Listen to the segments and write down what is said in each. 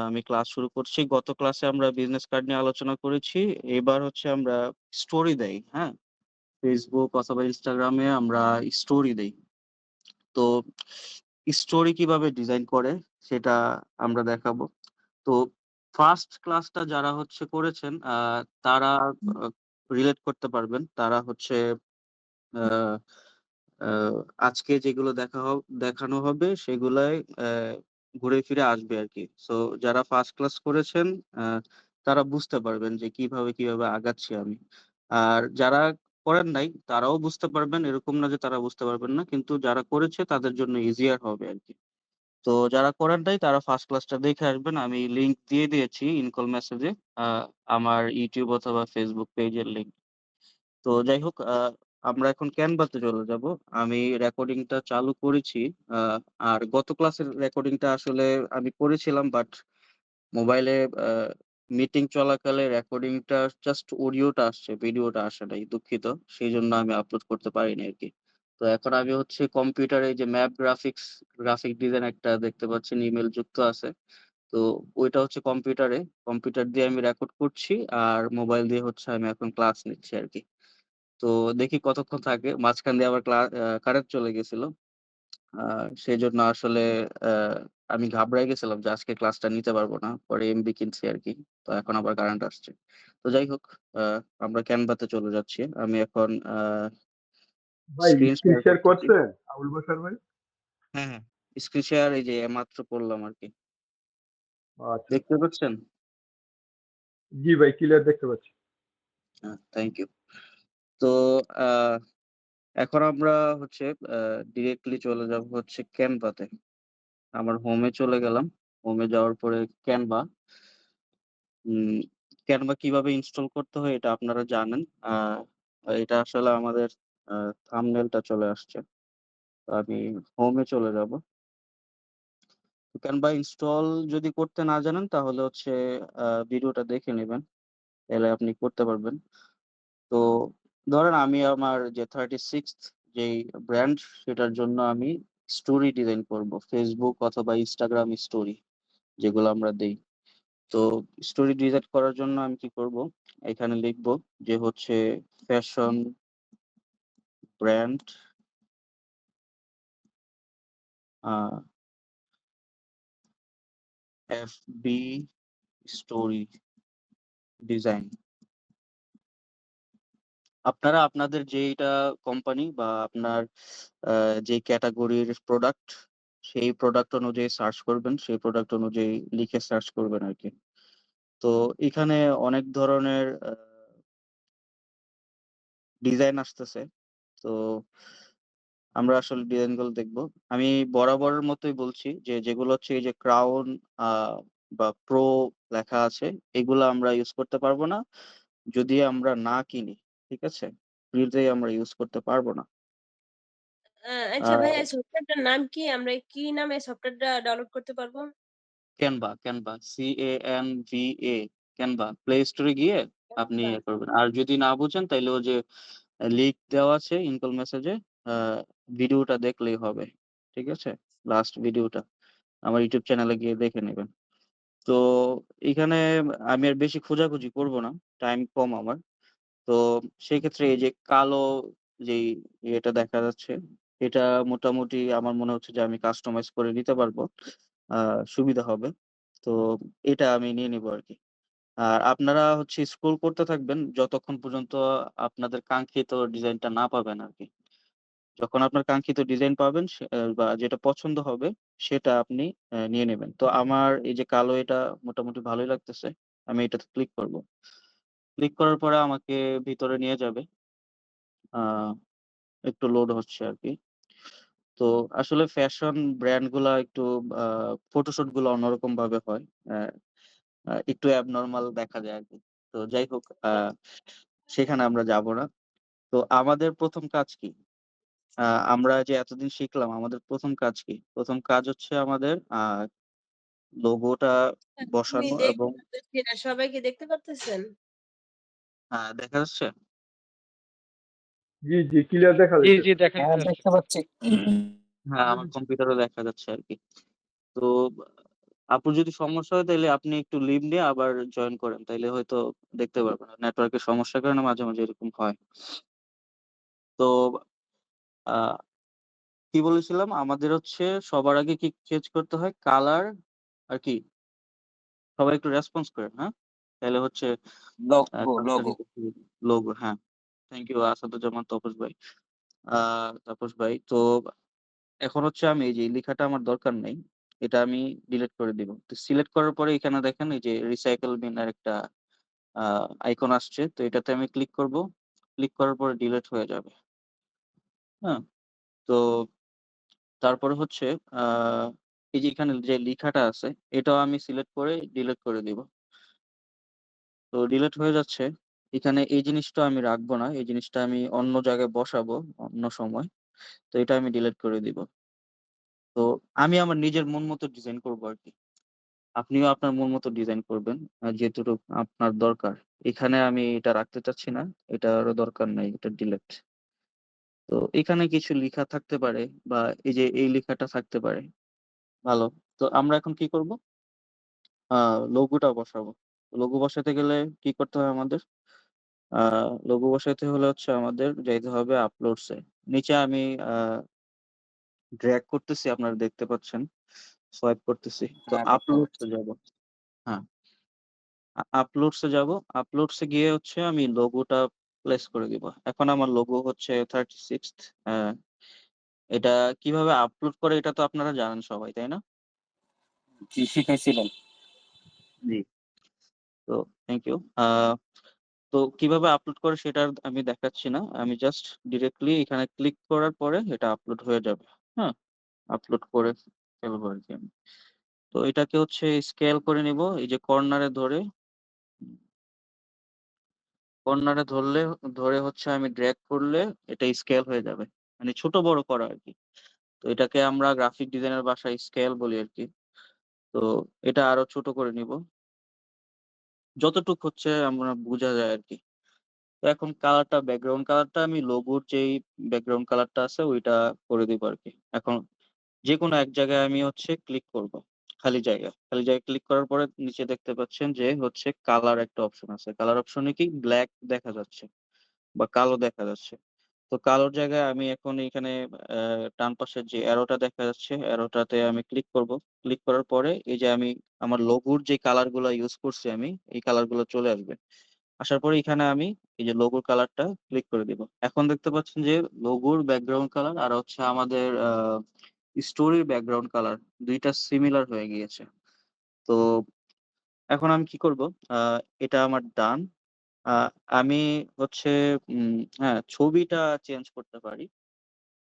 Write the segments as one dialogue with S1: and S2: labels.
S1: আমি ক্লাস শুরু করছি। গত ক্লাসে আমরা বিজনেস কার্ড নিয়ে আলোচনা করেছি। এবার হচ্ছে আমরা স্টোরি দেই, হ্যাঁ? Facebook অথবা Instagram এ আমরা স্টোরি দেই। তো স্টোরি কিভাবে ডিজাইন করে সেটা আমরা দেখাবো। তো ফার্স্ট ক্লাসটা যারা হচ্ছে করেছেন তারা আ রিলেট করতে পারবেন। তারা হচ্ছে আ আ আজকে যেগুলো দেখানো হবে সেগুলাই ঘুরে ফিরে আসবে আরকি। সো যারা ফার্স্ট ক্লাস করেছেন আ তারা বুঝতে পারবেন যে কিভাবে আগাচ্ছি আমি। আর যারা করেন নাই তারাও বুঝতে পারবেন, এরকম না যে তারা বুঝতে পারবেন না। কিন্তু যারা করেছে তাদের জন্য ইজিয়ার হবে আরকি। তো যারা করেন নাই তারা ফার্স্ট ক্লাসটা দেখে আসবেন। আমি লিংক দিয়ে দিয়েছি ইনকল মেসেজে। আ আমার YouTube অথবা Facebook পেজের লিংক। তো যাই হোক আমরা এখন Canva তে চলে যাব। আমি রেকর্ডিংটা চালু করেছি। আ আর গত ক্লাসের রেকর্ডিংটা আসলে আমি করেছিলাম বাট মোবাইলে মিটিং চলাকালে রেকর্ডিংটা জাস্ট অডিওটা আসছে, ভিডিওটা আসে নাই। দুঃখিত। সেইজন্য আমি আপলোড করতে পারিনি আরকি। তো এখন আমি হচ্ছে কম্পিউটারে এই যে ম্যাপ গ্রাফিক ডিজাইন একটা দেখতে পাচ্ছেন ইমেইল যুক্ত আছে। তো ওইটা হচ্ছে কম্পিউটার দিয়ে আমি রেকর্ড করছি। আর মোবাইল দিয়ে হচ্ছে আমি এখন ক্লাস নিচ্ছি আরকি। তো দেখি কতক্ষণ থাকে। মাঝখান দিয়ে আবার কারেন্ট চলে গেছিল। আ সেজন্য আসলে আ আমি ঘাবড়ায় গেছিলাম যে আজকে ক্লাসটা নিতে পারবো না। পরে এমবি কিনছি আরকি। তো এখন আবার কারেন্ট আসছে। তো যাই হোক আ আমরা Canva তে চলে যাচ্ছি। আমি এখন
S2: ভাই
S1: স্ক্রিন
S2: স্ক্রিন
S1: শেয়ার
S2: শেয়ার
S1: করতেছি।
S2: করছেন আবুল বাশার ভাই?
S1: হ্যাঁ। স্ক্রিন শেয়ার এই যে মাত্র করলাম আরকি।
S2: আচ্ছা।
S1: দেখতে পাচ্ছেন?
S2: জি ভাই ক্লিয়ার দেখতে পাচ্ছি।
S1: Thank you. তো আ এখন আমরা হচ্ছে আ ডিরেক্টলি চলে যাব হচ্ছে Canva তে। আমার হোমে চলে গেলাম। হোমে যাওয়ার পরে Canva। উম Canva কিভাবে ইনস্টল করতে হয় এটা আপনারা জানেন। আ এটা আসলে আমাদের আ থাম্বনেইলটা চলে আসছে। তো আমি হোমে চলে যাব। Canva ইনস্টল যদি করতে না জানেন তাহলে হচ্ছে ভিডিওটা দেখে নিবেন। তাহলে আপনি করতে পারবেন। তো ধরেন আমি আমার যে 36th যেই ব্র্যান্ড সেটার জন্য আমি স্টোরি ডিজাইন করব। Facebook অথবা Instagram স্টোরি যেগুলো আমরা দেই। তো স্টোরি ডিজাইন করার জন্য আমি কি করব? এখানে লিখব যে হচ্ছে ফ্যাশন ব্র্যান্ড আ FB স্টোরি ডিজাইন। আপনারা আপনাদের যেইটা কোম্পানি বা আপনার আ যে ক্যাটেগরির প্রোডাক্ট, সেই প্রোডাক্ট অনুযায়ী সার্চ করবেন। সেই প্রোডাক্ট অনুযায়ী লিখে সার্চ করবেন আরকি। তো এখানে অনেক ধরনের ডিজাইন আসতেছে। তো আমরা আসলে ডিজাইনগুলো দেখব। আমি বরাবরের মতোই বলছি যে, যেগুলো হচ্ছে এই যে ক্রাউন আ বা প্রো লেখা আছে, এগুলা আমরা ইউজ করতে পারব না। যদি আমরা না কিনি। ঠিক আছে? ফ্রিতেই আমরা ইউজ করতে পারব না।
S3: আচ্ছা
S1: আর
S3: ভাইয়া সফটওয়্যারটার নাম কি? আমরা কি নামে সফটওয়্যারটা ডাউনলোড করতে পারবো?
S1: Canva CANVA Canva প্লে স্টোরে গিয়ে আপনি
S3: Canva।
S1: ইয়ে করবেন। আর যদি না বুঝেন তাইলে ওই যে লিংক দেওয়া আছে ইনকল মেসেজে আ ভিডিওটা দেখলেই হবে। ঠিক আছে? লাস্ট ভিডিওটা আমার YouTube চ্যানেলে গিয়ে দেখে নিবেন। তো এখানে আমি আর বেশি খোঁজাখুঁজি করব না। টাইম কম আমার। তো সেক্ষেত্রে এই যে কালো যেই ইয়েটা দেখা যাচ্ছে, এটা মোটামুটি আমার মনে হচ্ছে যে আমি কাস্টমাইজ করে নিতে পারবো। আ সুবিধা হবে। তো এটা আমি নিয়ে নিবো আরকি। আর আপনারা হচ্ছে স্ক্রল করতে থাকবেন যতক্ষণ পর্যন্ত আপনাদের কাঙ্ক্ষিত ডিজাইনটা না পাবেন আরকি। যখন আপনার কাঙ্ক্ষিত ডিজাইন পাবেন বা যেটা পছন্দ হবে সেটা আপনি নিয়ে নেবেন। তো আমার এই যে কালো এটা মোটামুটি ভালোই লাগতেছে। আমি এটাতে ক্লিক করব। ক্লিক করার পরে আমাকে ভিতরে নিয়ে যাবে। আ একটু লোড হচ্ছে আরকি। তো আসলে ফ্যাশন ব্র্যান্ড গুলা একটু আ ফটোশুট গুলা অন্যরকম ভাবে হয়। অ্যা একটু অ্যাবনরমাল দেখা যায় আরকি। তো যাই হোক সেখানে আমরা যাব না। তো আমাদের ১ম কাজ কি? আ আমরা যে এতদিন শিখলাম আমাদের ১ম কাজ কি? ১ম কাজ হচ্ছে আমাদের লোগোটা
S3: আমি
S1: বসানো
S3: দেখতে
S1: এবং
S3: পারতেছি না। সবাই কি দেখতে পারতেছেন?
S1: দেখা যাচ্ছে?
S2: জি, জি ক্লিয়ার দেখা
S4: জি, জি
S2: যাইতেছে।
S4: দেখা যাচ্ছে।
S5: দেখতে পাচ্ছি।
S1: হ্যাঁ, আমার কম্পিউটারেও দেখা যাচ্ছে আরকি। তো আপুর যদি সমস্যা হয় তাইলে আপনি একটু লিভ নিয়ে আবার জয়েন করেন। তাইলে হয়তো দেখতে পারবেন। নেটওয়ার্কের সমস্যার কারণে মাঝে, মাঝে এরকম হয়। তো আ কি বলেছিলাম? আমাদের হচ্ছে সবার আগে কি চেঞ্জ করতে হয়? কালার আর কি? সবাই একটু রেসপন্স করেন, হ্যাঁ? তাইলে হচ্ছে কাজটা
S4: লোগো।
S1: নিতে লোগো, হ্যাঁ। থ্যাংক ইউ আসাদুজ্জামান তাপস ভাই। আ তাপস ভাই। তো এখন হচ্ছে আমি এই যে এই লেখাটা আমার দরকার নাই। এটা আমি ডিলিট করে দিব। তো সিলেক্ট করার পরে এখানে দেখেন এই যে রিসাইকেল বিন এর একটা আ আইকন আসছে। তো এটাতে আমি ক্লিক করব। ক্লিক করার পরে ডিলিট হয়ে যাবে। হ্যাঁ? তো তারপরে হচ্ছে আ এই যে এখানে যে লিখাটা আছে এটাও আমি সিলেক্ট করে ডিলিট করে দিব। তো ডিলিট হয়ে যাচ্ছে। এখানে এই জিনিসটা আমি রাখবো না। এই জিনিসটা আমি অন্য জায়গায় বসাবো অন্য সময়। তো এটা আমি ডিলিট করে দিব। তো আমি আমার নিজের মন মতো ডিজাইন করব আরকি। আপনিও আপনার মন মতো ডিজাইন করবেন। যেতুটুক আপনার দরকার। এখানে আমি এটা রাখতে চাচ্ছি না। এটারও দরকার নাই। এটা ডিলিট। তো এখানে কিছু লিখা থাকতে পারে বা এই যে এই লেখাটা থাকতে পারে। ভালো। তো আমরা এখন কি করব? আ লোগোটা বসাবো। লোগো বসাতে গেলে কি করতে হয় আমাদের? আ লোগো বসাইতে হলে হচ্ছে আমাদের যাইতে হবে আপলোডস এ। নিচে আমি আ ড্রাগ করতেছি আপনারা দেখতে পাচ্ছেন। সোয়াইপ করতেছি। তো
S4: হ্যাঁ, দেখতে
S1: আপলোডস এ
S4: পাচ্ছি।
S1: যাব। হ্যাঁ, আপলোডস এ যাব। আপলোডস এ গিয়ে হচ্ছে আমি লোগোটা প্লেস করে দিব। এখন আমার লোগো হচ্ছে 36th এটা কিভাবে আপলোড করে এটা তো আপনারা জানেন সবাই, তাই না?
S4: জি, শিখাইছিলেন।
S1: জি। তো থ্যাংক ইউ। তো কিভাবে আপলোড করে সেটা আর আমি দেখাচ্ছি না। আমি জাস্ট ডিরেক্টলি এখানে ক্লিক করার পরে এটা আপলোড হয়ে যাবে। হ্যাঁ? আপলোড করে ফেলবো আরকি আমি। তো এটাকে হচ্ছে স্কেল করে নিব। এই যে কর্নারে ধরে ধরে হচ্ছে আমি ড্রাগ করলে এটা স্কেল হয়ে যাবে। মানে ছোট বড় করা আরকি। তো এটাকে আমরা গ্রাফিক ডিজাইনের ভাষায় স্কেল বলি আরকি। তো এটা আরো ছোট করে নিব। যতটুক হচ্ছে আমরা বুঝা যায় আরকি। তো এখন ব্যাকগ্রাউন্ড কালারটা আমি লোগোর যেই ব্যাকগ্রাউন্ড কালারটা আছে ওইটা করে দিব আরকি। এখন যেকোনো এক জায়গায় আমি হচ্ছে ক্লিক করব। খালি জায়গায়। খালি জায়গায় ক্লিক করার পরে নিচে দেখতে পাচ্ছেন যে হচ্ছে কালার একটা অপশন আছে। কালার অপশনে কি ব্লাক দেখা যাচ্ছে বা কালো দেখা যাচ্ছে। তো কালোর জায়গায় আমি এখন এখানে ডান পাশের যে অ্যারোটা দেখা যাচ্ছে, অ্যারোটাতে আমি ক্লিক করব। ক্লিক করার পরে এই যে আমি আমার লোগোর যে কালার গুলা ইউজ করছি আমি, এই কালার গুলো চলে আসবে। আসার পরে এখানে আমি এই যে লোগোর কালারটা ক্লিক করে দিব। এখন দেখতে পাচ্ছেন যে লোগোর ব্যাকগ্রাউন্ড কালার আর হচ্ছে আমাদের স্টোরির ব্যাকগ্রাউন্ড কালার ২ টা সিমিলার হয়ে গিয়েছে। তো এখন আমি কি করব? আ এটা আমার ডান। আ আমি হচ্ছে হ্যাঁ, ছবিটা চেঞ্জ করতে পারি।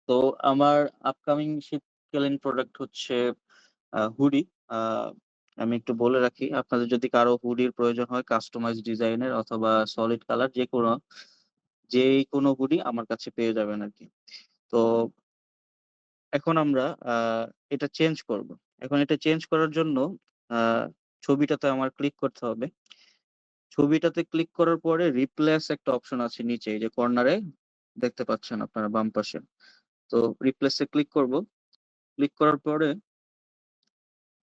S1: তো আমার আপকামিং শীতকালীন প্রোডাক্ট হচ্ছে হুডি। আ আমি একটু বলে রাখি, আপনাদের যদি কারো হুডির প্রয়োজন হয় কাস্টমাইজ ডিজাইনের অথবা সলিড কালার যেকোনো হুডি আমার কাছে পেয়ে যাবেন আরকি। তো এখন আমরা এটা চেঞ্জ করব। এখন এটা চেঞ্জ করার জন্য আ ছবিটাতে আমার ক্লিক করতে হবে। ছবিটাতে ক্লিক করার পরে রিপ্লেস একটা অপশন আছে নিচে এই যে কর্নারে দেখতে পাচ্ছেন আপনারা বাম পাশে। তো রিপ্লেস এ ক্লিক করব। ক্লিক করার পরে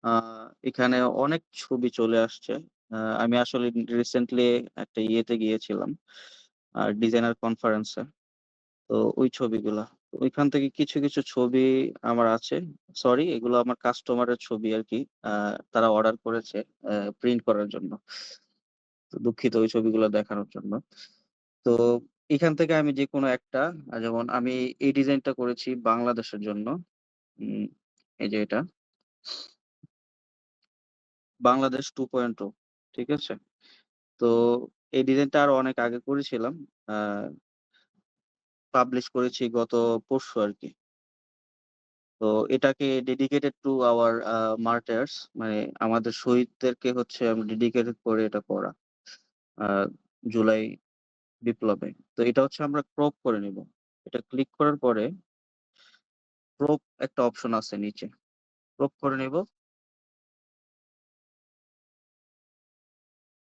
S1: আ এখানে অনেক ছবি চলে আসছে। আমি আসলে রিসেন্টলি একটা ইয়েতে গিয়েছিলাম। ডিজাইনার কনফারেন্সে। তো ওই ছবিগুলা। তো ওইখান থেকে কিছু, কিছু ছবি আমার আছে। সরি এগুলো আমার কাস্টমারের ছবি আরকি। আ তারা অর্ডার করেছে প্রিন্ট করার জন্য। তো দুঃখিত ওই ছবিগুলো দেখানোর জন্য। তো এখান থেকে আমি যেকোনো একটা যেমন আমি এই ডিজাইনটা করেছি বাংলাদেশের জন্য। উম এই যে এটা। বাংলাদেশ 2.0 ঠিক আছে? তো এই ডিজাইনটা আরো অনেক আগে করেছিলাম। আ পাবলিশ করেছি গত পরশু আরকি। তো এটাকে ডেডিকেটেড টু আওয়ার মার্টার্স মানে আমাদের শহীদদেরকে হচ্ছে আমি ডেডিকেটেড করে এটা করা। আ জুলাই বিপ্লবে। তো এটা হচ্ছে আমরা ক্রপ করে নিব। এটা ক্লিক করার পরে ক্রপ একটা অপশন আছে নিচে। ক্রপ করে নিব।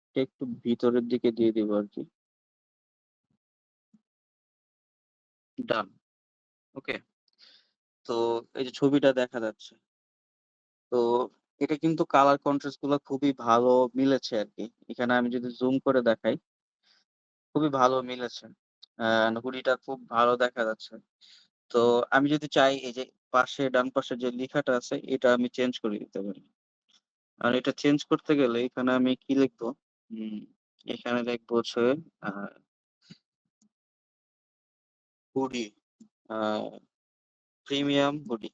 S1: এটা একটু ভিতরের দিকে দিয়ে দিব আরকি। ডান। ওকে? তো এই যে ছবিটা দেখা যাচ্ছে। তো এটা কিন্তু কালার কন্ট্রাস্ট গুলো খুবই ভালো মিলেছে আরকি। এখানে আমি যদি জুম করে দেখাই, খুবই ভালো মিলেছে। হুডিটা খুব ভালো দেখা যাচ্ছে। তো আমি যদি চাই এই যে ডান পাশে যে লিখাটা আছে এটা আমি চেঞ্জ করে দিতে পারি। আর এটা চেঞ্জ করতে গেলে এখানে আমি কি লিখবো? উম এখানে লিখবো হচ্ছে আ হুডি, আ প্রিমিয়াম হুডি।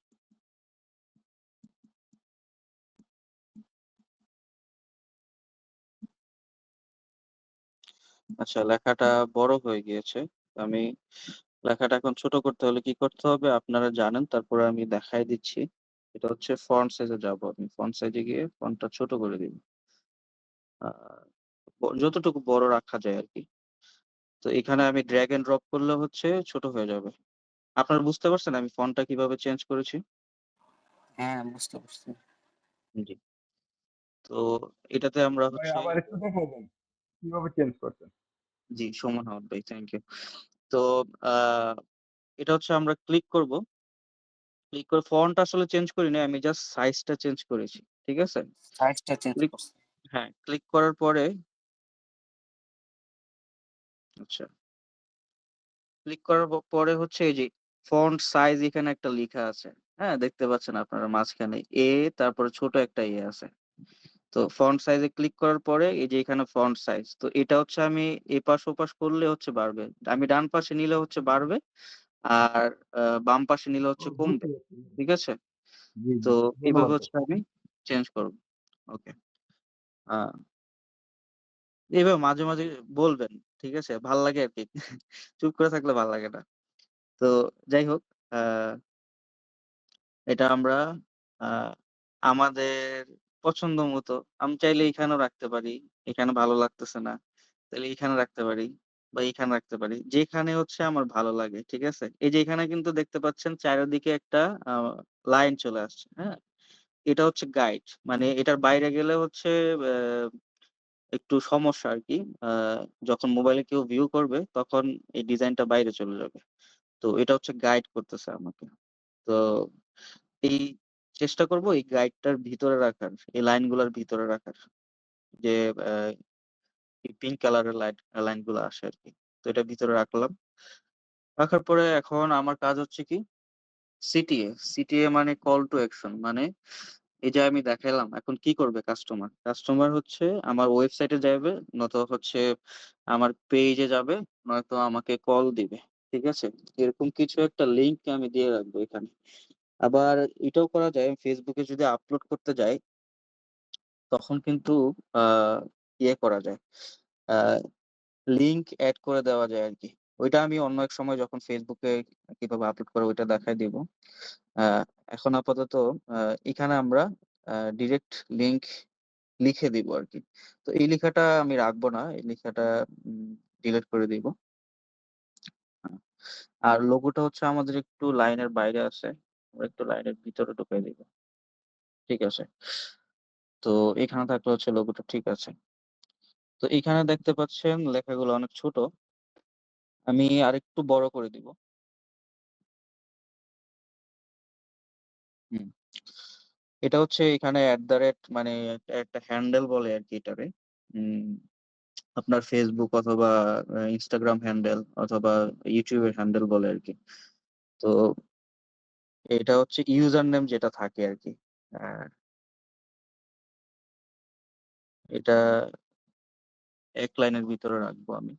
S1: আচ্ছা, লেখাটা বড় হয়ে গিয়েছে। আমি লেখাটা এখন ছোট করতে হলে কি করতে হবে আপনারা জানেন, তারপরে আমি দেখায় দিচ্ছি। এটা হচ্ছে ফন্ট সাইজ এ যাবো আমি। ফন্ট সাইজ এ গিয়ে ফন্টটা ছোট করে দিব। আ যতটুকু বড় রাখা যায় আরকি। তো এখানে আমি ড্র্যাগ অ্যান্ড ড্রপ করলে হচ্ছে ছোট হয়ে যাবে। আপনারা বুঝতে পারছেন আমি ফন্টটা কিভাবে চেঞ্জ করেছি?
S4: হ্যাঁ, বুঝতে পারছি।
S1: জি। তো এটাতে আমরা
S2: ভাই
S1: হচ্ছে
S2: আবার একটু দেখাই দেন কিভাবে চেঞ্জ করছেন।
S1: জি, সুমন আহমেদ ভাই, থ্যাংক ইউ। তো আ এটা হচ্ছে আমরা ক্লিক করব। ক্লিক করে ফন্ট আসলে চেঞ্জ করি নাই। আমি জাস্ট সাইজটা চেঞ্জ করেছি। ঠিক আছে?
S4: সাইজটা চেঞ্জ
S1: ক্লিক
S4: করছি।
S1: হ্যাঁ, ক্লিক করার পরে আচ্ছা, ক্লিক করার পরে হচ্ছে এই যে ফন্ট সাইজ এখানে একটা লিখা আছে। হ্যাঁ? দেখতে পাচ্ছেন আপনারা মাঝখানে তারপরে ছোট একটা আছে। তো ফন্ট সাইজ এ ক্লিক করার পরে এই যে এখানে ফন্ট সাইজ। তো এটা হচ্ছে আমি এপাশ ওপাশ করলে হচ্ছে বাড়বে। আমি ডান পাশে নিলে হচ্ছে বাড়বে। আর বাম পাশে নিলে
S2: ও
S1: হচ্ছে
S2: বুঝতে
S1: কমবে।
S2: পারছি।
S1: ঠিক আছে?
S2: জি,
S1: তো
S2: জি।
S1: এভাবে
S2: ধন্যবাদ ভাই।
S1: হচ্ছে আমি চেঞ্জ করব। ওকে। আ এভাবে মাঝে, মাঝে বলবেন। ঠিক আছে? ভাল লাগে আরকি। চুপ করে থাকলে ভাল লাগে না। তো যাই হোক, আ এটা আমরা আ আমাদের পছন্দ মতো আমি চাইলে এখানেও রাখতে পারি। এখানে ভালো লাগতেছে না। তাইলে এইখানে রাখতে পারি বা এইখানে রাখতে পারি। যেখানে হচ্ছে আমার ভালো লাগে। ঠিক আছে? এই যে এখানে কিন্তু দেখতে পাচ্ছেন চারিদিকে একটা আ লাইন চলে আসছে। হ্যাঁ? এটা হচ্ছে গাইড। মানে এটার বাইরে গেলে হচ্ছে অ্যা একটু সমস্যা আরকি। আ যখন মোবাইলে কেউ ভিউ করবে তখন এই ডিজাইনটা বাইরে চলে যাবে। তো এটা হচ্ছে গাইড করতেছে আমাকে। তো এই চেষ্টা করব এই গাইডটার ভিতরে রাখার, এই লাইনগুলার ভিতরে রাখার। যে অ্যা এই পিঙ্ক কালারের লাইনগুলা আসে আরকি। তো এটা ভিতরে রাখলাম। রাখার পরে এখন আমার কাজ হচ্ছে কি? সিটিএ। সিটিএ মানে কল টু অ্যাকশন। মানে এই যে আমি দেখাইলাম, এখন কি করবে কাস্টমার? কাস্টমার হচ্ছে আমার ওয়েবসাইটে যাবে, নয়তো হচ্ছে আমার পেইজে যাবে, নয়তো আমাকে কল দিবে। ঠিক আছে? এরকম কিছু একটা লিংক আমি দিয়ে রাখবো এখানে। আবার এটাও করা যায় Facebook এ যদি আপলোড করতে যাই, তখন কিন্তু আ করা যায়। আ লিংক এড করে দেওয়া যায় আরকি। ওইটা আমি অন্য এক সময় যখন Facebook এ কিভাবে আপলোড করে ওইটা দেখায় দিব। আ এখন আপাতত আ এখানে আমরা ডিরেক্ট লিংক লিখে দিব আরকি। তো এই লেখাটা আমি রাখবো না। এই লেখাটা উম ডিলিট করে দিব। আ আর লোগোটা হচ্ছে আমাদের একটু লাইনের বাইরে আছে। আমরা একটু লাইনের ভিতরে ঢুকাই দিব। ঠিক আছে? তো এখানে থাকলে হচ্ছে লোগোটা ঠিক আছে। তো এখানে দেখতে পাচ্ছেন লেখাগুলো অনেক ছোট। আমি আরেকটু বড় করে দিব। হুম। এটা হচ্ছে এখানে মানে একটা হ্যান্ডেল বলে আরকি এটারে। উম আপনার Facebook অথবা Instagram হ্যান্ডেল অথবা YouTube এর হ্যান্ডেল বলে আরকি। তো এটা হচ্ছে ইউজার নেম যেটা থাকে আরকি। আ এটা ১ লাইনের ভিতরে রাখবো আমি।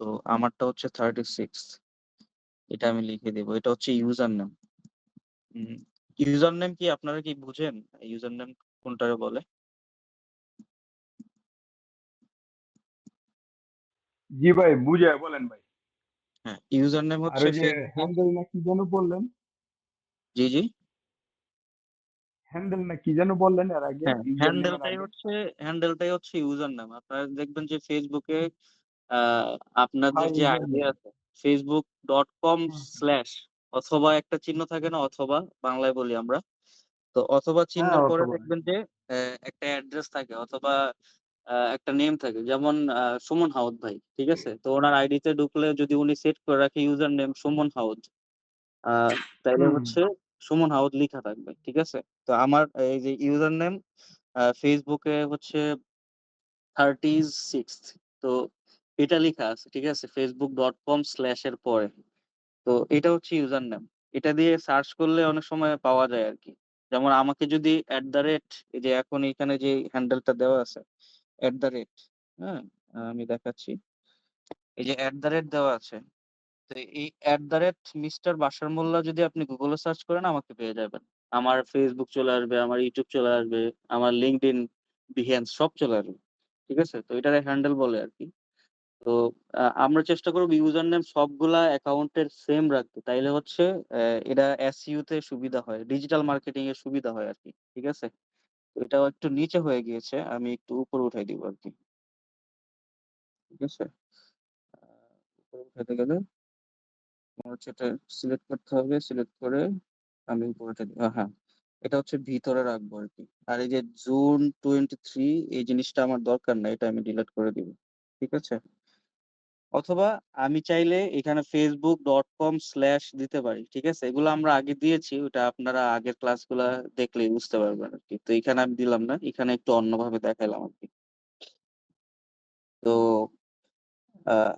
S1: তো আমারটা হচ্ছে 36, এটা আমি লিখে দিব। এটা হচ্ছে ইউজার নেম। হুম, ইউজার নেম কি আপনারা কি বুঝেন? ইউজার নেম কোনটারে বলে?
S2: জি ভাই বুঝায় বলেন ভাই।
S1: হ্যাঁ, ইউজার নেম
S2: আর
S1: হচ্ছে
S2: ওই যে
S1: Facebook।
S2: হ্যান্ডেল না কি যেন বললেন?
S1: জি, জি।
S2: হ্যান্ডেল না কি যেন বললেন এর আগে?
S1: হ্যাঁ,
S2: ইউজার নেমের আগে?
S1: হ্যান্ডেলটাই হচ্ছে ইউজার নেম। আপনারা দেখবেন যে Facebook এ আ আপনাদের
S2: হ্যাঁ,
S1: যে
S2: ইউজার
S1: আইডি
S2: নেম।
S1: আছে facebook.com/
S2: হুম,
S1: অথবা একটা চিহ্ন থাকে না? অথবা বাংলায় বলি আমরা। তো অথবা
S2: হ্যাঁ,
S1: চিহ্নের পরে
S2: অথবা।
S1: দেখবেন যে একটা অ্যাড্রেস থাকে অথবা একটা নেম থাকে। যেমন সুমন হাউদ ভাই। ঠিক আছে? তো উনার আইডিতে ঢুকলে যদি উনি সেট করে রাখে ইউজার নেম সুমন হাউদ। আ তাইলে
S2: হুম,
S1: হচ্ছে সুমন হাউদ লিখা থাকবে, ঠিক আছে? তো আমার এই যে ইউজার নেম ফেসবুকে হচ্ছে 36, তো এটা লিখা আছে, ঠিক আছে? facebook.com/ এর পরে। তো এটা হচ্ছে ইউজার নেম। এটা দিয়ে সার্চ করলে অনেক সময় পাওয়া যায় আর কি। যেমন আমাকে যদি এই যে এখন এখানে যে হ্যান্ডেলটা দেওয়া আছে, হ্যাঁ, আমি দেখাচ্ছি। এই যে দেওয়া আছে, তো এই মিস্টার বাশার মোল্লা যদি আপনি গুগলে সার্চ করেন আমাকে পেয়ে যাবেন। আমার ফেসবুক চলে আসবে, আমার ইউটিউব চলে আসবে, আমার লিঙ্কডইন, বিহেন্স সব চলে আসবে, ঠিক আছে? তো এটার হ্যান্ডেল বলে আর কি। তো আমরা চেষ্টা করব ইউজার নেম সবগুলা অ্যাকাউন্টের সেম রাখতে, তাইলে হচ্ছে এটা এসইউ তে সুবিধা হয়, ডিজিটাল মার্কেটিং এর সুবিধা হয় আর কি, ঠিক আছে? তো এটাও একটু নিচে হয়ে গিয়েছে, আমি একটু উপরে উঠাই দিব আর কি, ঠিক আছে? উপরে উঠাতে গেলে আমার হচ্ছে এটা সিলেক্ট করতে হবে, সিলেক্ট করে আমি উপরে উঠাই দিব। হ্যাঁ, এটা হচ্ছে ভিতরে রাখবো আর কি। আর এই যে জুন 23 এই জিনিসটা আমার দরকার নাই, এটা আমি ডিলিট করে দিব, ঠিক আছে? অথবা আমি চাইলে এখানে facebook.com/ দিতে পারি, ঠিক আছে? এগুলো আমরা আগে দিয়েছি, ওটা আপনারা আগের ক্লাসগুলা দেখলেই বুঝতে পারবেন আর কি। তো এখানে আমি দিলাম না, এখানে একটু অন্যভাবে দেখাইলাম আর কি। তো আহ,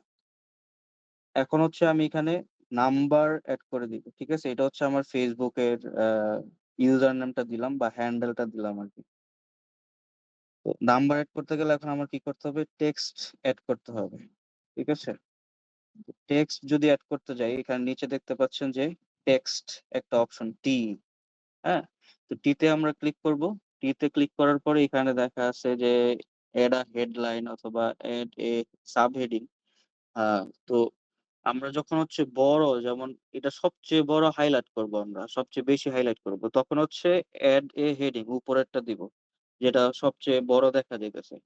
S1: এখন হচ্ছে আমি এখানে নাম্বার অ্যাড করে দিব, ঠিক আছে? এটা হচ্ছে আমার ফেসবুকের ইউজার নেমটা দিলাম বা হ্যান্ডেলটা দিলাম আর কি। তো নাম্বার অ্যাড করতে গেলে এখন আমার কি করতে হবে? টেক্সট অ্যাড করতে হবে, ঠিক আছে? টেক্সট যদি অ্যাড করতে যাই, এখানে নিচে দেখতে পাচ্ছেন যে টেক্সট একটা অপশন টি, হ্যাঁ? তো টি তে আমরা ক্লিক করব। টি তে ক্লিক করার পরে এখানে দেখা আছে যে এড আ হেডলাইন অথবা এড এ সাব হেডিং। তো আমরা যখন হচ্ছে বড়, যেমন এটা সবচেয়ে বড় হাইলাইট করব, আমরা সবচেয়ে বেশি হাইলাইট করব, তখন হচ্ছে এড এ হেডিং উপরেরটা দিব, যেটা সবচেয়ে বড় দেখা যাইতেছে।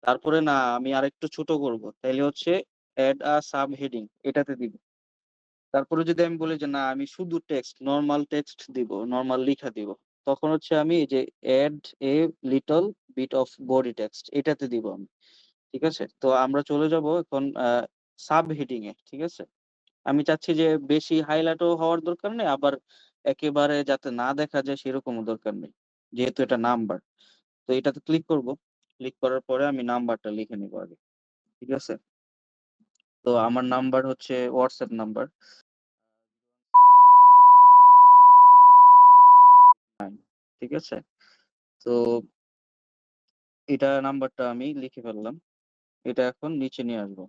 S1: তারপরে না, আমি আরেকটু ছোট করব, তাইলে হচ্ছে এড আ সাব হেডিং এটাতে দিব। তারপরে যদি আমি বলি যে না, আমি শুধু নর্মাল টেক্সট দিব, নর্মাল লিখা দিব, তখন হচ্ছে আমি এই যে add a little bit of body text এটাতে দিব আমি, ঠিক আছে? তো আমরা চলে যাব এখন সাব হেডিং এ, ঠিক আছে? আমি চাচ্ছি যে বেশি হাইলাইটও হওয়ার দরকার নেই, আবার একেবারে যাতে না দেখা যায় সেরকমও দরকার নেই, যেহেতু এটা নাম্বার। তো এটাতে ক্লিক করব। ক্লিক করার পরে আমি নাম্বারটা লিখে নিব আগে, ঠিক আছে? তো আমার নাম্বার হচ্ছে হোয়াটসঅ্যাপ নাম্বার, ঠিক আছে? তো এটা নাম্বারটা আমি লিখে ফেললাম। এটা এখন নিচে নিয়ে আসবো,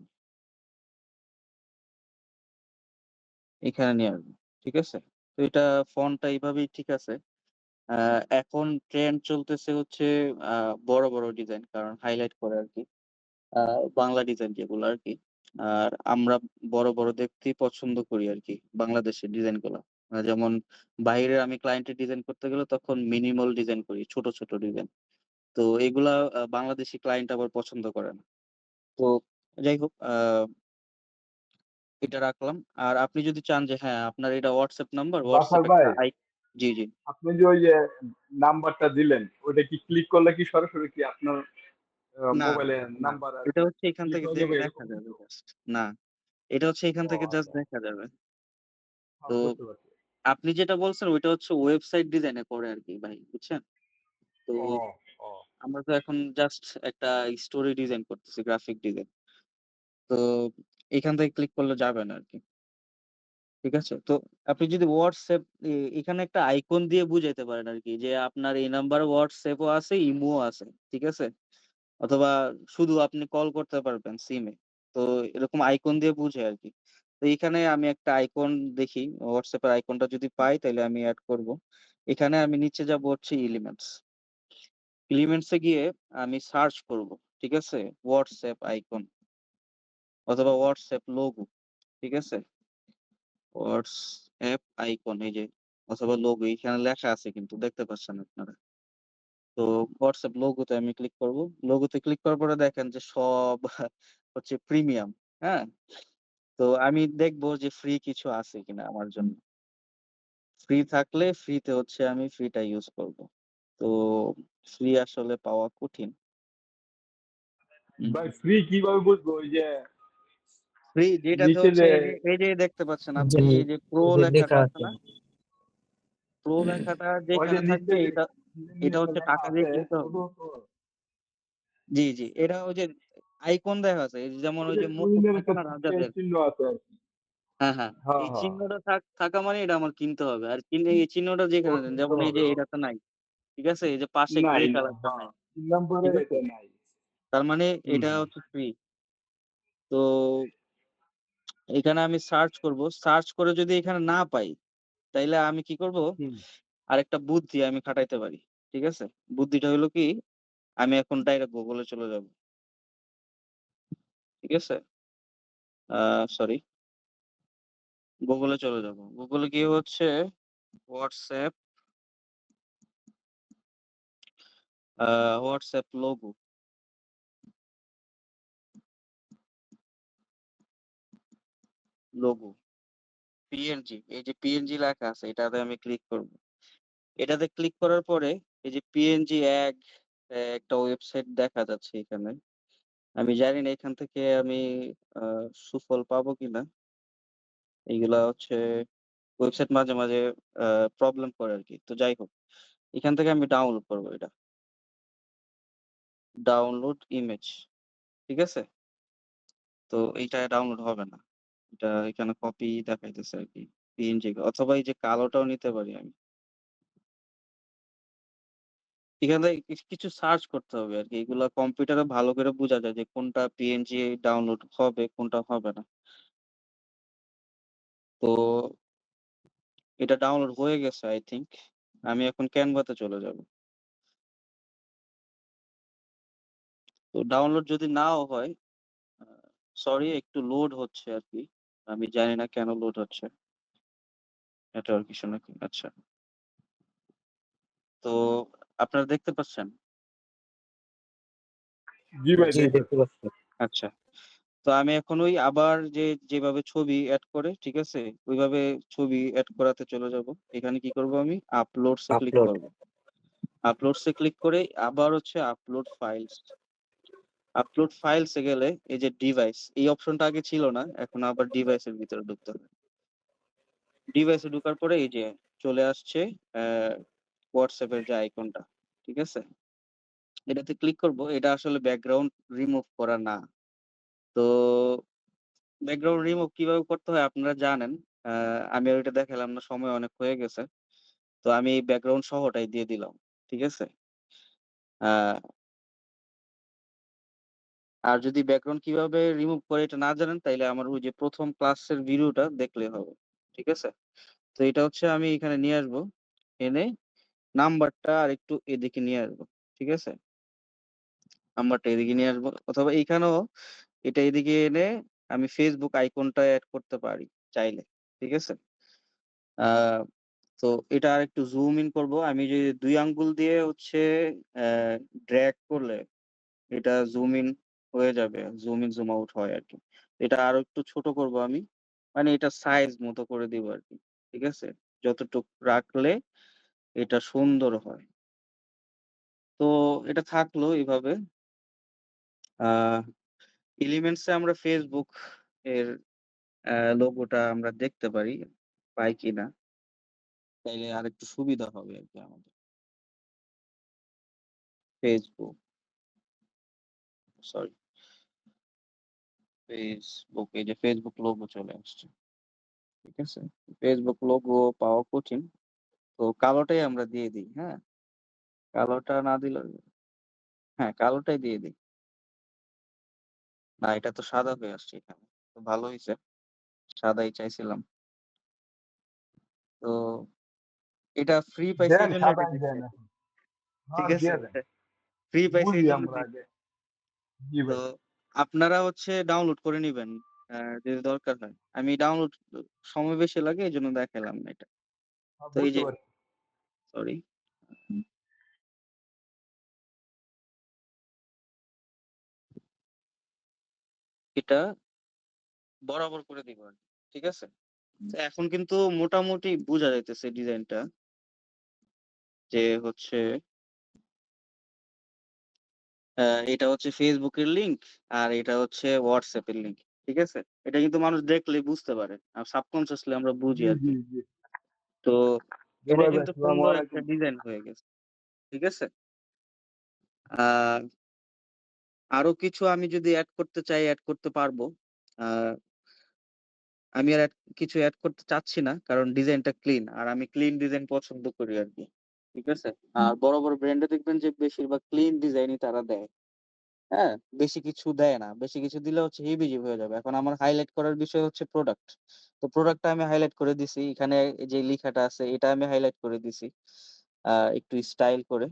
S1: এখানে নিয়ে আসবো, ঠিক আছে? তো এটা ফন্টটা এইভাবেই ঠিক আছে। এখন ট্রেন্ড চলতেছে হচ্ছে বড় বড় ডিজাইন, কারণ হাইলাইট করে আর কি, বাংলা ডিজাইন যেগুলো আর কি। আর আমরা বড় বড় দেখতেই পছন্দ করি আর কি, বাংলাদেশের ডিজাইন গুলা। যেমন বাইরে আমি ক্লায়েন্টের ডিজাইন করতে গেলে তখন মিনিমাল ডিজাইন করি, ছোট ছোট ডিজাইন। তো এগুলা বাংলাদেশি ক্লায়েন্ট আবার পছন্দ করে না। তো যাই হোক, এটা রাখলাম। আর আপনি যদি চান যে হ্যাঁ, আপনার এটা হোয়াটসঅ্যাপ নাম্বার,
S2: বাসার
S1: হোয়াটসঅ্যাপ
S2: ভাই,
S1: একটা জি, জি।
S2: আপনি যে ওই যে নাম্বারটা দিলেন ওটা কি ক্লিক করলে কি সরাসরি কি আপনার
S1: না,
S2: মোবাইলে
S1: না।
S2: নাম্বার আর
S1: এটা
S2: কি
S1: হচ্ছে এখান
S2: ক্লিক
S1: থেকে
S2: হয়ে যাবে
S1: দেখা
S2: এরকম
S1: যাবে
S2: কিছু?
S1: জাস্ট। না, এটা হচ্ছে এখান
S2: ও
S1: থেকে জাস্ট
S2: আচ্ছা,
S1: দেখা যাবে।
S2: হ্যাঁ,
S1: তো
S2: বুঝতে পারছি।
S1: আপনি যেটা বলছেন ওইটা হচ্ছে ওয়েবসাইট ডিজাইনে করে আরকি ভাই, বুঝছেন? তো
S2: ও ও
S1: আমরা তো এখন জাস্ট একটা স্টোরি ডিজাইন করতেছি, গ্রাফিক ডিজাইন। তো এখান থেকে ক্লিক করলে যাবে না আরকি। ঠিক আছে? তো আপনি যদি WhatsApp এখানে একটা আইকন দিয়ে বুঝাইতে পারেন আরকি যে আপনার এই নাম্বারে WhatsApp ও আছে, ইমো আছে। ঠিক আছে? অথবা শুধু আপনি কল করতে পারবেন সিমে। তো এরকম আইকন দিয়ে বুঝায় আরকি। তো এখানে আমি একটা আইকন দেখি, WhatsApp এর আইকনটা যদি পাই তাইলে আমি এড করব। এখানে আমি নিচে যাবো হচ্ছে এলিমেন্টস। এলিমেন্টস এ গিয়ে আমি সার্চ করব। ঠিক আছে? WhatsApp আইকন অথবা WhatsApp লোগো। ঠিক আছে? হোয়াটসঅ্যাপ আইকন এই যে, অথবা লোগো এখানে লেখা আছে কিন্তু দেখতে পাচ্ছেন আপনারা। তো হোয়াটসঅ্যাপ লোগোতে আমি ক্লিক করব। লোগোতে ক্লিক করার পরে দেখেন যে সব হচ্ছে প্রিমিয়াম। হ্যাঁ? তো আমি দেখবো যে ফ্রি কিছু আছে কিনা আমার জন্য। ফ্রি থাকলে ফ্রিতে হচ্ছে আমি ফ্রিটা ইউজ করব। তো ফ্রি আসলে পাওয়া কঠিন।
S2: ভাই ফ্রি কিভাবে বুঝবো? ওই যে
S1: ফ্রি যেটাতে
S2: নিচে
S1: হচ্ছে
S2: যে
S1: এই যে দেখতে পাচ্ছেন আপনি,
S4: যে
S1: এই যে প্রো
S4: এই যে
S1: লেখাটা
S4: লেখা
S1: আছে
S4: আছে
S1: না? প্রো লেখাটা
S2: ওই যে
S1: যেখানে
S2: নিচে
S1: থাকবে
S2: যে
S1: এটা এটা
S2: নিচে
S1: হচ্ছে
S2: লেখা
S1: টাকা দিয়ে
S2: আছে
S1: কিনতে হবে।
S2: ওটাও তো
S1: জি, জি। এটা ওই যে আইকন দেখা আছে। এই যে যেমন
S2: ওই
S1: ওই
S2: যে
S1: যে মুকুট
S2: কুইনের
S1: থাকে
S2: একটা
S1: না রাজাদের?
S2: চিহ্ন আছে আর কি।
S1: হ্যাঁ, হ্যাঁ।
S2: হ্যাঁ,
S1: এই
S2: হ্যাঁ।
S1: চিহ্নটা থাকা মানে এটা আমার কিনতে হবে। আর এই চিহ্নটা যেখানে
S2: ওটা
S1: দেন
S2: নিতে
S1: যেমন এই
S2: হবে।
S1: যে এটাতে নাই। ঠিক আছে? এই যে পাশে গ্রে
S2: নাই, নাই।
S1: কালারটা
S2: হ্যাঁ।
S1: নাই।
S2: ৩ নম্বরে
S1: ঠিক আছে?
S2: এটা নাই।
S1: তার মানে
S2: হুম,
S1: এটা
S2: হুম।
S1: হচ্ছে ফ্রি। তো এখানে আমি সার্চ করব। সার্চ করে যদি এখানে না পাই, তাইলে আমি কি করব?
S2: হুম।
S1: আরেকটা বুদ্ধি আমি খাটাইতে পারি। ঠিক আছে? বুদ্ধিটা হইলো কি? আমি এখন ডাইরেক্ট Google এ চলে যাব। ঠিক আছে? সরি। Google এ চলে যাব। Google এ গিয়ে হচ্ছে WhatsApp আ WhatsApp লোগো, লোগো, PNG এই যে PNG লেখা আছে এটাতে আমি ক্লিক করব। এটাতে ক্লিক করার পরে এই যে PNG একটা ওয়েবসাইট দেখা যাচ্ছে এখানে। আমি জানি না এখান থেকে আমি আ সুফল পাবো কিনা। এইগুলা হচ্ছে ওয়েবসাইট মাঝে, মাঝে আ প্রবলেম করে আরকি। তো যাই হোক, এখান থেকে আমি ডাউনলোড করব এটা। Download image. ঠিক আছে? তো এইটা ডাউনলোড হবে না। এটা এখানে কপি দেখাইতেছে আরকি। PNG অথবা এই যে কালোটাও নিতে পারি আমি। এখান থেকে কিছু সার্চ করতে হবে আরকি। এগুলা কম্পিউটারে ভালো করে বুঝা যায় যে কোনটা PNG ডাউনলোড হবে, কোনটা হবে না। তো এটা ডাউনলোড হয়ে গেছে আই থিংক। আমি এখন Canva তে চলে যাব। তো ডাউনলোড যদি নাও হয়, আ সরি একটু লোড হচ্ছে আরকি। আমি জানি না কেন লোড হচ্ছে। নেটওয়ার্ক ইস্যু নাকি? আচ্ছা। তো আপনারা দেখতে পাচ্ছেন?
S2: জি ভাই
S4: জি, দেখতে
S2: দেখতেছি।
S4: পাচ্ছি।
S1: আচ্ছা। তো আমি এখন ওই আবার যেভাবে ছবি এড করে, ঠিক আছে? ওইভাবে ছবি এড করাতে চলে যাব। এখানে কি করব আমি? আপলোডস এ ক্লিক
S4: আপলোড।
S1: করব। আপলোডস এ ক্লিক করে আবার হচ্ছে আপলোড ফাইলস। আপলোড ফাইলস এ গেলে এই যে ডিভাইস এই অপশনটা আগে ছিল না। এখন আবার ডিভাইসের ভিতরে ঢুকতে হবে। ডিভাইসে ঢোকার পরে এই যে চলে আসছে অ্যা WhatsApp এর যে আইকনটা। ঠিক আছে? এটাতে ক্লিক করব। এটা আসলে ব্যাকগ্রাউন্ড রিমুভ করা না। তো ব্যাকগ্রাউন্ড রিমুভ কিভাবে করতে হয় আপনারা জানেন। আ আমি আর ওইটা দেখালাম না, সময় অনেক হয়ে গেছে। তো আমি এই ব্যাকগ্রাউন্ড সহটাই দিয়ে দিলাম। ঠিক আছে? আ আর যদি ব্যাকগ্রাউন্ড কিভাবে রিমুভ করে এটা না জানেন তাইলে আমার ওই যে ১ম ক্লাসের ভিডিওটা দেখলেই হবে। ঠিক আছে? তো এটা হচ্ছে আমি এখানে নিয়ে আসবো। এনে নাম্বারটা আরেকটু এদিকে নিয়ে আসবো। ঠিক আছে? নাম্বারটা এদিকে নিয়ে আসবো অথবা এইখানেও এটা এদিকে এনে আমি Facebook আইকনটা এড করতে পারি চাইলে। ঠিক আছে? আ তো এটা আরেকটু জুম ইন করব। আমি যে ২ আঙ্গুল দিয়ে হচ্ছে অ্যা ড্রাগ করলে এটা জুম ইন হয়ে যাবে। জুম ইন, জুম আউট হয় আরকি। এটা আরো একটু ছোট করব আমি। মানে এটা সাইজ মতো করে দিব আরকি। ঠিক আছে? যতটুক রাখলে এটা সুন্দর হয়। তো এটা থাকলো এভাবে। আ এলিমেন্টস এ আমরা Facebook এর লোগোটা আমরা দেখতে পারি। পাই কিনা? তাইলে আরেকটু সুবিধা হবে আরকি আমাদের। Facebook, সরি এই যে Facebook লোগো চলে আসছে। ঠিক আছে? Facebook লোগো পাওয়া কঠিন। তো কালোটাই আমরা দিয়ে দিই, হ্যাঁ? কালোটা না দিলে হ্যাঁ, কালোটাই দিয়ে দিই। না এটা তো সাদা হয়ে আসছে এখানে। তো ভালো হইছে। সাদাই চাইছিলাম। তো এটা ফ্রি পাইছি
S2: দেন
S1: এইজন্য এটা
S2: সাদাই
S1: দিচ্ছি
S2: দেন
S1: আরকি।
S2: এখন।
S1: ঠিক
S2: হ্যাঁ,
S1: আছে?
S2: দিয়ে দেন।
S1: ফ্রি পাইছি
S2: বুঝি
S1: এইজন্য
S2: আমরা
S1: দিচ্ছি।
S2: আগে। জি
S1: তো
S2: ভাই।
S1: আপনারা হচ্ছে ডাউনলোড করে নিবেন। যদি দরকার হয়। আমি ডাউনলোড সময় বেশি লাগে এজন্য দেখাইলাম না এটা।
S2: হ্যাঁ,
S1: তো এই
S2: বুঝতে
S1: যে
S2: পারছি।
S1: সরি। এটা বরাবর করে দিব আরকি। ঠিক আছে? তো এখন কিন্তু মোটামুটি বুঝা যাইতেছে ডিজাইনটা যে হচ্ছে এটা হচ্ছে Facebook এর লিঙ্ক আর এটা হচ্ছে WhatsApp এর লিঙ্ক। ঠিক আছে? এটা কিন্তু মানুষ দেখলেই বুঝতে পারে। আর সাবকন্সিয়াসলি আমরা বুঝি
S2: জি, জি,
S1: আরকি।
S2: জি।
S1: তো এটা
S2: জুবাই ভাই
S1: কিন্তু
S2: আসসালামু
S1: সুন্দর একটা
S2: আলাইকুম।
S1: ডিজাইন হয়ে গেছে। ঠিক আছে? আ আরো কিছু আমি যদি এড করতে চাই এড করতে পারবো। আ আমি আর কিছু এড করতে চাচ্ছি না। কারণ ডিজাইনটা ক্লিন। আর আমি ক্লিন ডিজাইন পছন্দ করি আরকি। ঠিক আছে? আর বড়, বড় ব্র্যান্ডে দেখবেন যে বেশিরভাগ ক্লিন ডিজাইনই তারা দেয়। হ্যাঁ? বেশি কিছু দেয় না। বেশি কিছু দিলে হচ্ছে হিবিজিবি হয়ে যাবে। এখন আমার হাইলাইট করার বিষয় হচ্ছে প্রোডাক্ট। তো প্রোডাক্টটা আমি হাইলাইট করে দিছি। এখানে যে লিখাটা আছে এটা আমি হাইলাইট করে দিছি। একটু স্টাইল করে।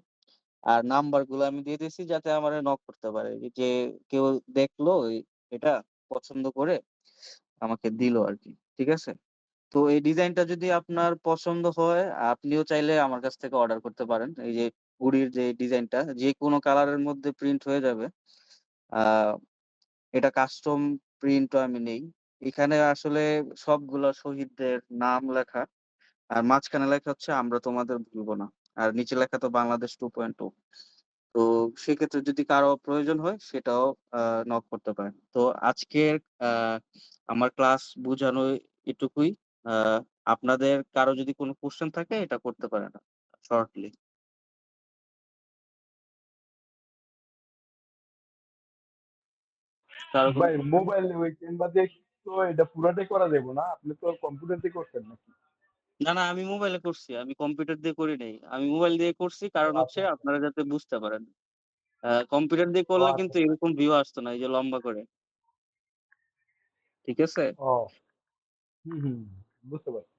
S1: আর নাম্বারগুলো আমি দিয়ে দিছি যাতে আমারে নক করতে পারে। যে কেউ দেখলো এটা পছন্দ করে আমাকে দিল আরকি। ঠিক আছে? তো এই ডিজাইনটা যদি আপনার পছন্দ হয়, আপনিও চাইলে আমার কাছ থেকে অর্ডার করতে পারেন। এই যে ঘুড়ির যে ডিজাইনটা যেকোনো কালারের মধ্যে প্রিন্ট হয়ে যাবে। আ এটা কাস্টম প্রিন্টও আমি নেই। এখানে আসলে সবগুলা শহীদদের নাম লেখা। আর মাঝখানে লেখা হচ্ছে, "আমরা তোমাদের ভুলব না।" আর নিচে লেখা তো বাংলাদেশ 2.0। তো সেক্ষেত্রে যদি কারো প্রয়োজন হয় সেটাও আ নক করতে পারেন। তো আজকের আ আমার ক্লাস বুঝানো এটুকুই। আ আপনাদের কারো যদি কোনো কোয়েশ্চেন থাকে এটা করতে পারেন শর্টলি। কারো কোনো
S2: ভাই
S1: কোয়েশ্চেন?
S2: মোবাইলে ওই ক্যানভা দিয়ে তো এটা পুরাটাই করা যাবে না? আপনি তো কম্পিউটার দিয়ে করছেন নাকি?
S1: না, না, আমি মোবাইলে করছি। আমি কম্পিউটার দিয়ে করি নাই। আমি মোবাইল দিয়ে করছি
S2: ও
S1: কারণ হচ্ছে
S2: আচ্ছা, আচ্ছা।
S1: আপনারা যাতে বুঝতে পারেন। কম্পিউটার দিয়ে
S2: ও
S1: করলে
S2: আচ্ছা,
S1: কিন্তু
S2: আচ্ছা।
S1: এরকম ভিউ আসতো না এই যে লম্বা করে। ঠিক আছে?
S2: ও হুম, হুম। বুঝতে পারছি।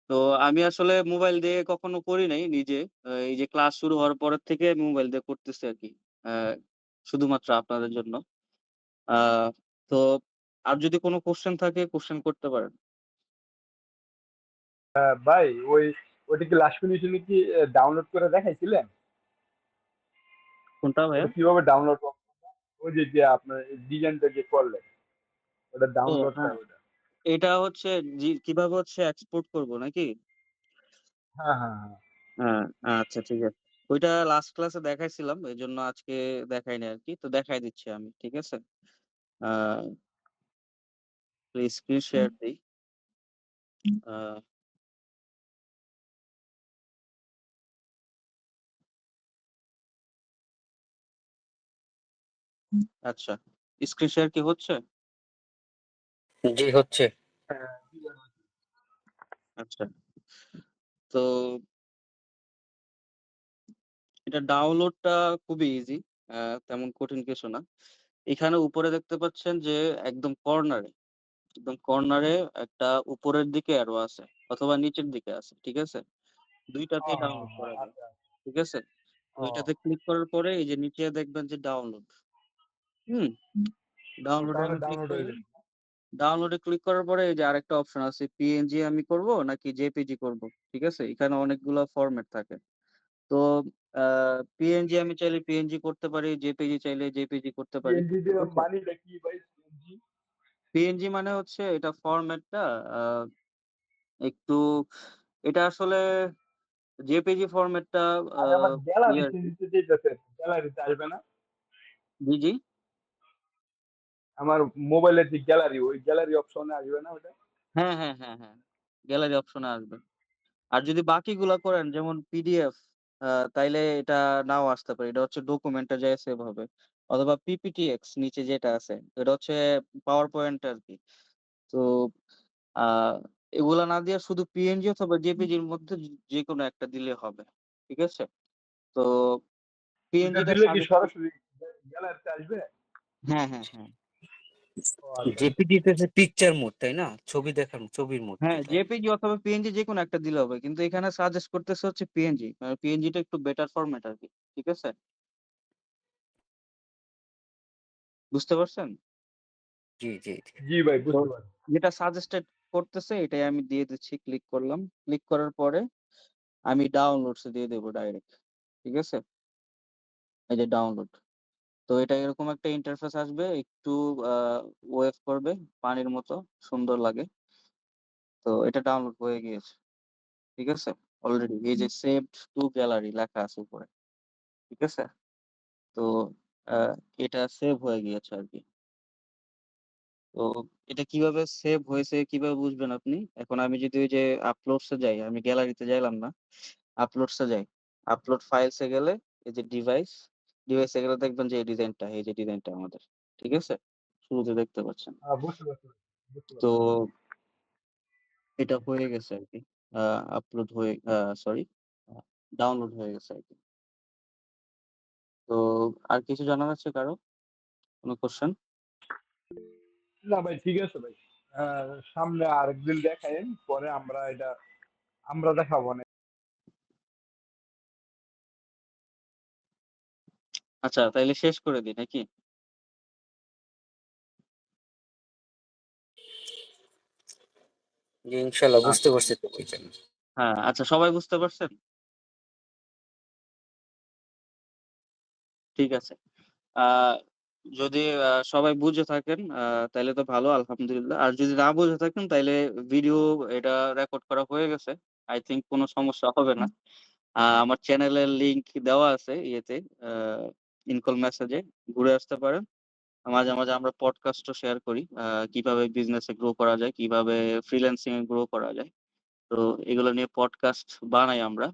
S1: তো আমি আসলে মোবাইল দিয়ে কখনো করি নাই নিজে। এই যে ক্লাস শুরু হওয়ার পরের থেকে আমি মোবাইল দিয়ে করতেছি আরকি। আ শুধুমাত্র আপনাদের জন্য। আ তো আর যদি কোনো কোয়েশ্চেন থাকে কোয়েশ্চেন করতে পারেন।
S2: ভাই ওইটা কি লাস্ট ফিনিশিং কি ডাউনলোড করে দেখাইছিলেন?
S1: কোনটা ভাইয়া?
S2: ওটা কিভাবে ডাউনলোড ওই যে আপনার ডিজাইনটা যে করলেন, ওটা
S1: ও
S2: ডাউনলোডটা
S1: হ্যাঁ,
S2: ওটা।
S1: এটা হচ্ছে কিভাবে হচ্ছে এক্সপোর্ট করব নাকি?
S2: হ্যাঁ, হ্যাঁ, হ্যাঁ।
S1: হ্যাঁ, আচ্ছা ঠিক আছে। ওইটা লাস্ট ক্লাসে দেখাইছিলাম। এজন্য আজকে দেখাইনি আরকি। তো দেখাই দিচ্ছি আমি। ঠিক আছে? আ স্ক্রিন শেয়ার দেই। আ আচ্ছা। স্ক্রিন শেয়ার কি হচ্ছে?
S4: জি হচ্ছে।
S2: হ্যাঁ,
S1: আচ্ছা। তো এটা ডাউনলোডটা খুবই ইজি। আ তেমন কঠিন কিছু না। এখানে উপরে দেখতে পাচ্ছেন যে একদম কর্নারে একটা উপরের দিকে অ্যারো আছে অথবা নিচের দিকে আছে। ঠিক আছে? ২
S2: ও
S1: টাতেই ডাউনলোড করা যায়।
S2: আচ্ছা।
S1: ঠিক আছে?
S2: ও
S1: ২ টাতে ক্লিক করার পরে এই যে নিচে দেখবেন যে ডাউনলোড। হুম? ডাউনলোডে
S2: তাহলে
S1: আমি ক্লিক
S2: ডাউনলোড হয়ে
S1: করব।
S2: যাবে।
S1: ডাউনলোডে ক্লিক করার পরে এই যে আরেকটা অপশন আছে PNG আমি করব নাকি JPG করব। ঠিক আছে? এখানে অনেকগুলা ফরমেট থাকে। তো আ PNG আমি চাইলে PNG করতে পারি, JPG চাইলে JPG করতে পারি।
S2: সিএনজি
S1: ঠিক
S2: দিয়ে
S1: আছে?
S2: মানিটা কি ভাই সিএনজি?
S1: PNG মানে হচ্ছে এটা ফরমেটটা আ একটু এটা আসলে JPG ফরমেটটা আ
S2: আমি আমার
S1: ইয়ে
S2: গ্যালারিতে
S1: আরকি।
S2: নিতে চাইতেছেন। গ্যালারিতে আসবে না?
S1: জি, জি।
S2: আমার মোবাইলের যে গ্যালারি, ওই গ্যালারি অপশনে আসবে না ওটা?
S1: হ্যাঁ, হ্যাঁ, হ্যাঁ, হ্যাঁ। গ্যালারি অপশনে আসবে। আর যদি বাকিগুলা করেন যেমন পিডিএফ তাইলে এটা নাও আসতে পারে। এটা হচ্ছে ডকুমেন্টে যেয়ে সেভ হবে। অথবা পিপিটিএক্স নিচে যেটা আছে, এটা হচ্ছে পাওয়ার পয়েন্ট আরকি। তো আ এগুলা না দিয়ে শুধু পিএনজি অথবা জেপিজির মধ্যে যেকোনো একটা দিলে হবে। ঠিক আছে? তো
S2: ওইটা
S1: পিএনজিটা
S2: দিলে কি
S1: সাজেস্ট কর
S2: সরাসরি গ্যালারিতে আসবে?
S1: হ্যাঁ, হ্যাঁ, হ্যাঁ।
S2: ও আচ্ছা, আচ্ছা।
S4: জেপিজি তে পিকচার মোড তাই না? ছবি দেখার ছবির মোড
S1: হ্যাঁ,
S4: যেটা।
S1: জেপিজি অথবা পিএনজি যেকোনো একটা দিলে হবে। কিন্তু এখানে সাজেস্ট করতেছে হচ্ছে পিএনজি। পিএনজিটা একটু বেটার ফরমেট আরকি। ঠিক আছে? বুঝতে পারছেন?
S4: জি, জি, জি।
S2: জি ভাই
S1: তো
S2: বুঝতে পারছি।
S1: যেটা সাজেস্টেড করতেছে এটাই আমি দিয়ে দিচ্ছি। ক্লিক করলাম। ক্লিক করার পরে আমি ডাউনলোডস এ দিয়ে দেব ডাইরেক্ট। ঠিক আছে? এই যে ডাউনলোড। তো এটা এরকম একটা ইন্টারফেস আসবে। একটু আ ওয়েভ করবে পানির মতো সুন্দর লাগে। তো এটা ডাউনলোড হয়ে গিয়েছে। ঠিক আছে? অলরেডি এই যে সেভড টু গ্যালারি লেখা আছে উপরে। ঠিক আছে? তো আ এটা সেভ হয়ে গিয়েছে আরকি। তো এটা কিভাবে সেভ হয়েছে কিভাবে বুঝবেন আপনি? এখন আমি যদি ওই যে আপলোডস এ যাই, আমি গ্যালারিতে যাইলাম না। আপলোডস এ যাই। আপলোড ফাইলস এ গেলে এই যে ডিভাইস এ গেলে দেখবেন যে এই যে ডিজাইনটা আমাদের। ঠিক আছে? শুরুতে দেখতে পাচ্ছেন।
S2: বুঝতে পারছি ভাই, বুঝতে
S1: তো
S2: পারছি।
S1: এটা হয়ে গেছে আরকি। আ আপলোড হয়ে সরি আ ডাউনলোড হয়ে গেছে আরকি। তো আর কিছু জানার আছে কারো? কোন কোয়েশ্চেন?
S2: না ভাই ঠিক আছে ভাই। সামনে আরেকদিন দেখায়েন, পরে আমরা দেখাবো না।
S1: আচ্ছা তাইলে শেষ করে দিই নাকি?
S4: জি, ইনশাআল্লাহ বুঝতে
S1: আচ্ছা।
S4: পারছি তো ভাইজান।
S1: হ্যাঁ, আচ্ছা সবাই বুঝতে পারছেন? ঠিক আছে। আ যদি সবাই বুঝে থাকেন তাইলে তো ভালো আলহামদুলিল্লাহ। আর যদি না বুঝে থাকেন তাইলে ভিডিও এটা রেকর্ড করা হয়ে গেছে। I think কোন সমস্যা হবে না। আমার চ্যানেলের লিংক দেওয়া আছে ইয়েতে আ ইনকল মেসেজে ঘুরে আসতে পারেন। মাঝে মাঝে আমরা পডকাস্টও শেয়ার করি। কিভাবে বিজনেসে গ্রো করা যায়, কিভাবে ফ্রিল্যান্সিং এ গ্রো করা যায়। তো এগুলো নিয়ে পডকাস্ট বানাই আমরা।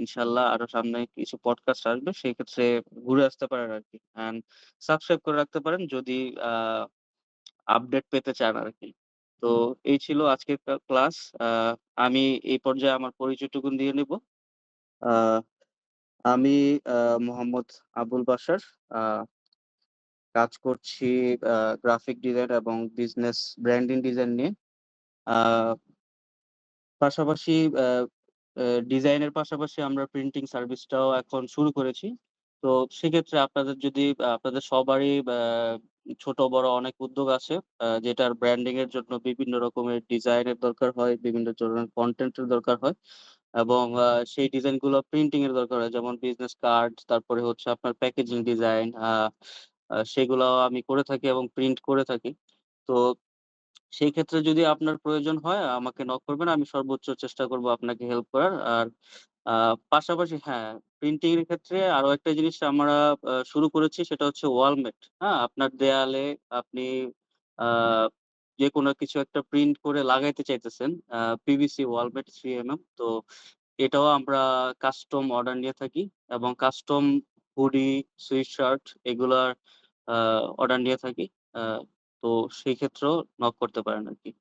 S1: ইনশাআল্লাহ আরো সামনে কিছু পডকাস্ট আসবে। সেক্ষেত্রে ঘুরে আসতে পারেন আরকি। অ্যান্ড সাবস্ক্রাইব করে রাখতে পারেন যদি আ আপডেট পেতে চান আরকি। তো এই ছিল আজকের ক্লাস। আ আমি এই পর্যায়ে আমার পরিচয়টুকু দিয়ে নিব। আ আমি মোহাম্মদ আবুল বাশার। আ কাজ করছি আ গ্রাফিক ডিজাইন এবং বিজনেস ব্র্যান্ডিং ডিজাইন নিয়ে। আ পাশাপাশি আ আ ডিজাইনের পাশাপাশি আমরা প্রিন্টিং সার্ভিসটাও এখন শুরু করেছি। তো সেক্ষেত্রে আপনাদের যদি আপনাদের সবারই ছোট বড় অনেক উদ্যোগ আছে যেটার ব্র্যান্ডিং এর জন্য বিভিন্ন রকমের ডিজাইনের দরকার হয়, বিভিন্ন ধরনের কনটেন্ট এর দরকার হয় এবং সেই ডিজাইনগুলো প্রিন্টিং এর দরকার হয়। যেমন বিজনেস কার্ড, তারপরে হচ্ছে আপনার প্যাকেজিং ডিজাইন সেগুলাও আমি করে থাকি এবং প্রিন্ট করে থাকি। তো সেই ক্ষেত্রে যদি আপনার প্রয়োজন হয় আমাকে নক করবেন। আমি সর্বোচ্চ চেষ্টা করব আপনাকে হেল্প করার। আর আ পাশাপাশি হ্যাঁ, প্রিন্টিং এর ক্ষেত্রে আরো একটা জিনিস আমরা শুরু করেছি সেটা হচ্ছে ওয়ালমেট। হ্যাঁ? আপনার দেয়ালে আপনি আ যেকোনো কিছু একটা প্রিন্ট করে লাগাইতে চাইতেছেন। পিভিসি ওয়ালমেট 3 তো এটাও আমরা কাস্টম অর্ডার নিয়ে থাকি এবং কাস্টম হুডি, সুইটশার্ট এগুলার আ অর্ডার নিয়ে থাকি। আ তো সেই ক্ষেত্রেও নক করতে পারেন আরকি।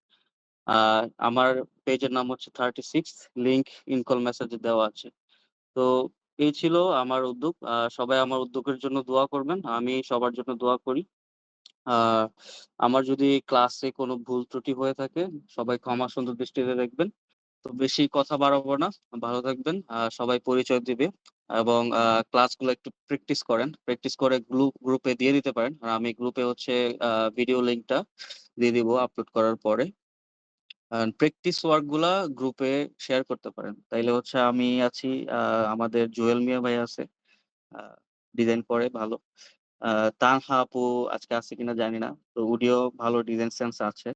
S1: আর আমার পেজের নাম হচ্ছে 36 লিংক ইনকল মেসেজে দেওয়া আছে। তো এই ছিল আমার উদ্যোগ। সবাই আমার উদ্যোগের জন্য দোয়া করবেন। আমি সবার জন্য দোয়া করি। আ আমার যদি ক্লাসে কোনো ভুল ত্রুটি হয়ে থাকে সবাই ক্ষমা সুন্দর দৃষ্টিতে দেখবেন। তো বেশি কথা বাড়াবো না। ভালো থাকবেন। সবাই পরিচয় দিবে এবং ক্লাসগুলো একটু প্র্যাকটিস করেন। প্র্যাকটিস করে গ্রুপে দিয়ে দিতে পারেন। আর আমি গ্রুপে হচ্ছে ভিডিও লিংকটা দিয়ে দিব আপলোড করার পরে। প্র্যাকটিস ওয়ার্ক গুলা গ্রুপে শেয়ার করতে পারেন। তাইলে হচ্ছে আমি আছি, আ আমাদের জুয়েল মিয়া ভাই আছে। আ ডিজাইন করে ভালো। আ তানহা আপু আজকে আছে কিনা জানি না। তো উনিও ভালো ডিজাইন সেন্স আছে।